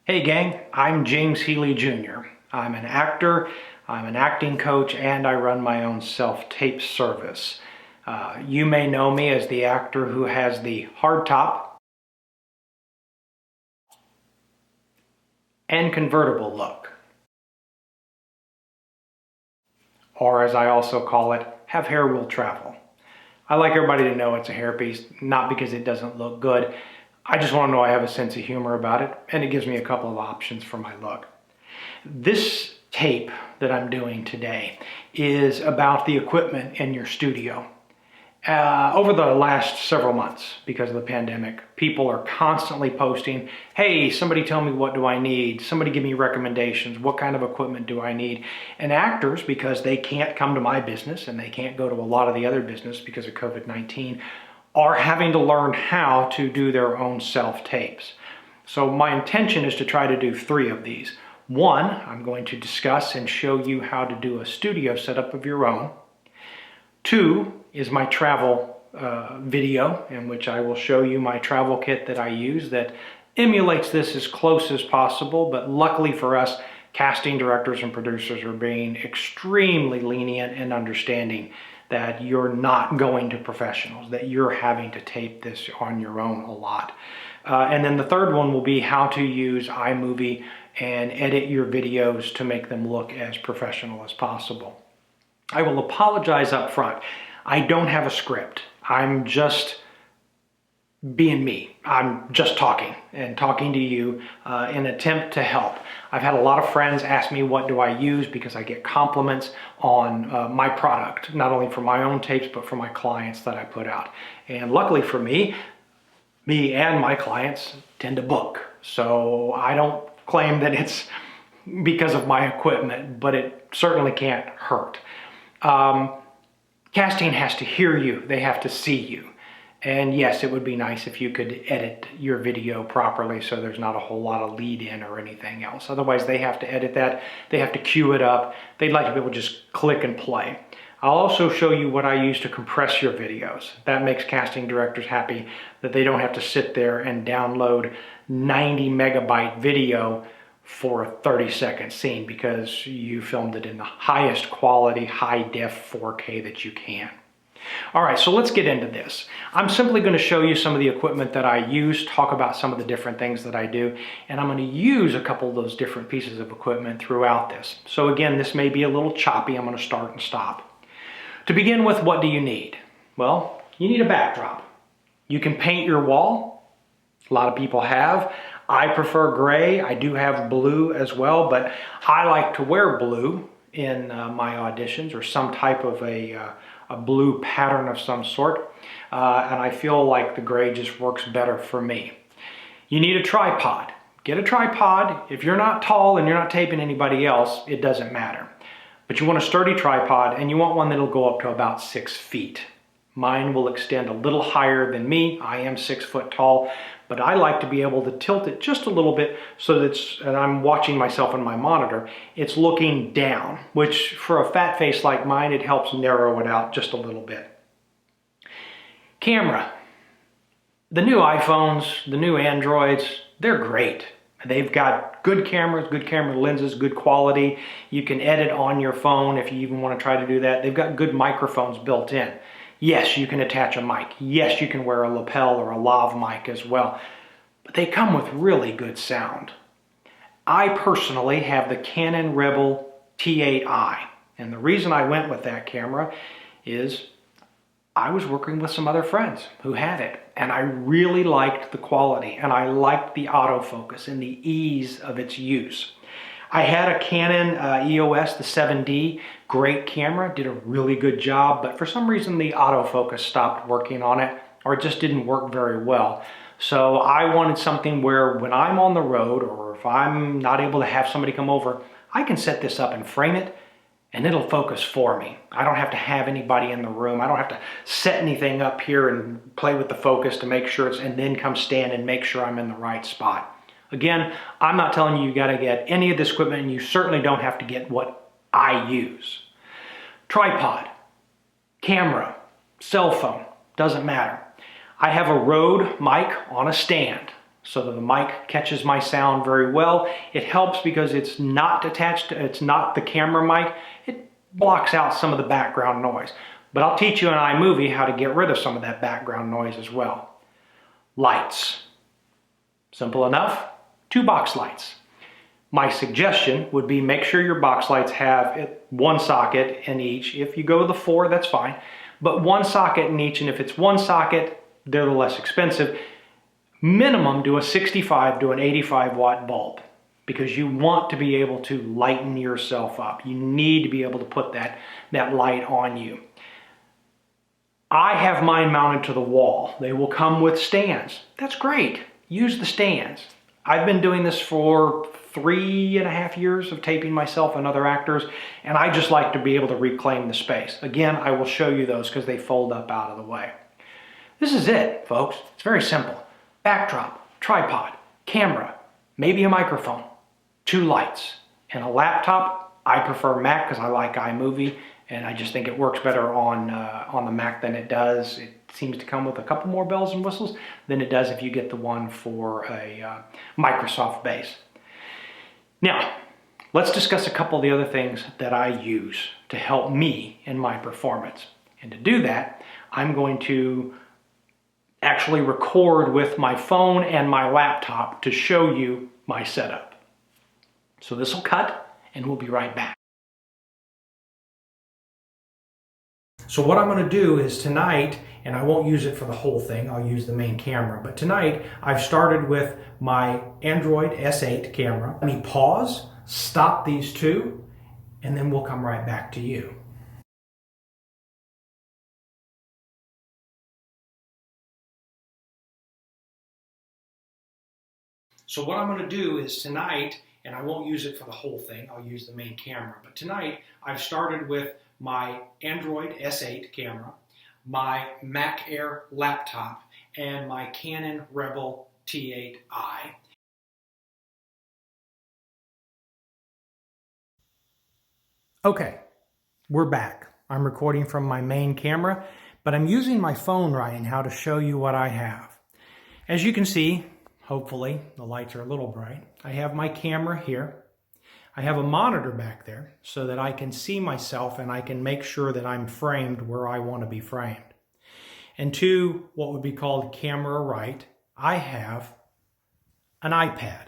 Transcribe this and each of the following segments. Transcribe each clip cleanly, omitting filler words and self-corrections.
Hey gang, I'm James Healy Jr. I'm an actor, I'm an acting coach, and I run my own self-tape service. You may know me as the actor who has the hard top and convertible look. Or as I also call it, have hair will travel. I like everybody to know it's a hairpiece, not because it doesn't look good. I just want to know I have a sense of humor about it, and it gives me a couple of options for my look. This tape that I'm doing today is about the equipment in your studio. Over the last several months, because of the pandemic, people are constantly posting, hey, somebody tell me what do I need? Somebody give me recommendations. What kind of equipment do I need? And actors, because they can't come to my business and they can't go to a lot of the other business because of COVID-19, are having to learn how to do their own self-tapes. So my intention is to try to do 3 of these. One, I'm going to discuss and show you how to do a studio setup of your own. 2 is my travel video, in which I will show you my travel kit that I use that emulates this as close as possible, but luckily for us, casting directors and producers are being extremely lenient and understanding that you're not going to professionals, that you're having to tape this on your own a lot. And then the third one will be how to use iMovie and edit your videos to make them look as professional as possible. I will apologize up front. I don't have a script. I'm just being me. I'm just talking and talking to you in an attempt to help. I've had a lot of friends ask me what do I use because I get compliments on my product, not only for my own tapes, but for my clients that I put out. And luckily for me and my clients tend to book. So I don't claim that it's because of my equipment, but it certainly can't hurt. Casting has to hear you. They have to see you. And yes, it would be nice if you could edit your video properly so there's not a whole lot of lead in or anything else. Otherwise, they have to edit that. They have to cue it up. They'd like to be able to just click and play. I'll also show you what I use to compress your videos. That makes casting directors happy that they don't have to sit there and download 90 megabyte video for a 30-second scene because you filmed it in the highest quality, high-def 4K that you can. All right, so let's get into this. I'm simply going to show you some of the equipment that I use, talk about some of the different things that I do, and I'm going to use a couple of those different pieces of equipment throughout this. So again, this may be a little choppy. I'm going to start and stop. To begin with, what do you need? Well, you need a backdrop. You can paint your wall. A lot of people have. I prefer gray. I do have blue as well, but I like to wear blue in my auditions or some type of a blue pattern of some sort. And I feel like the gray just works better for me. You need a tripod. Get a tripod. If you're not tall and you're not taping anybody else, it doesn't matter. But you want a sturdy tripod and you want one that'll go up to about 6 feet. Mine will extend a little higher than me. I am 6 foot tall, but I like to be able to tilt it just a little bit so that and I'm watching myself on my monitor, it's looking down, which for a fat face like mine, it helps narrow it out just a little bit. Camera. The new iPhones, the new Androids, they're great. They've got good cameras, good camera lenses, good quality. You can edit on your phone if you even want to try to do that. They've got good microphones built in. Yes, you can attach a mic. Yes, you can wear a lapel or a lav mic as well. But they come with really good sound. I personally have the Canon Rebel T8i. And the reason I went with that camera is I was working with some other friends who had it. And I really liked the quality. And I liked the autofocus and the ease of its use. I had a Canon EOS, the 7D, great camera, did a really good job, but for some reason the autofocus stopped working on it, or it just didn't work very well. So I wanted something where when I'm on the road, or if I'm not able to have somebody come over, I can set this up and frame it, and it'll focus for me. I don't have to have anybody in the room. I don't have to set anything up here and play with the focus to make sure and then come stand and make sure I'm in the right spot. Again, I'm not telling you got to get any of this equipment, and you certainly don't have to get what I use. Tripod, camera, cell phone, doesn't matter. I have a Rode mic on a stand. so that the mic catches my sound very well. It helps because it's not attached, it's not the camera mic. It blocks out some of the background noise. But I'll teach you in iMovie how to get rid of some of that background noise as well. Lights. Simple enough. 2 box lights. My suggestion would be make sure your box lights have 1 socket in each. If you go with the 4, that's fine. But 1 socket in each, and if it's 1 socket, they're the less expensive. Minimum do a 65 to an 85 watt bulb, because you want to be able to lighten yourself up. You need to be able to put that light on you. I have mine mounted to the wall. They will come with stands. That's great. Use the stands. I've been doing this for 3.5 years of taping myself and other actors, and I just like to be able to reclaim the space. Again, I will show you those because they fold up out of the way. This is it, folks. It's very simple. Backdrop, tripod, camera, maybe a microphone, 2 lights, and a laptop. I prefer Mac because I like iMovie, and I just think it works better on the Mac than it does. It seems to come with a couple more bells and whistles than it does if you get the one for a Microsoft base. Now, let's discuss a couple of the other things that I use to help me in my performance. And to do that, I'm going to actually record with my phone and my laptop to show you my setup. So this will cut, and we'll be right back. So what I'm going to do is tonight, and I won't use it for the whole thing, I'll use the main camera, but tonight I've started with my Android S8 camera. Let me pause, stop these 2, and then we'll come right back to you. So what I'm going to do is tonight, and I won't use it for the whole thing, I'll use the main camera, but tonight I've started with my Android S8 camera, my Mac Air laptop, and my Canon Rebel T8i. Okay, we're back. I'm recording from my main camera, but I'm using my phone right now to show you what I have. As you can see, hopefully the lights are a little bright, I have my camera here. I have a monitor back there so that I can see myself and I can make sure that I'm framed where I want to be framed. And to what would be called camera right, I have an iPad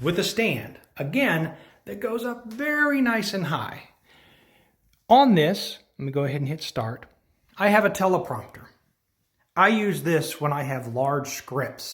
with a stand, again, that goes up very nice and high. On this, let me go ahead and hit start, I have a teleprompter. I use this when I have large scripts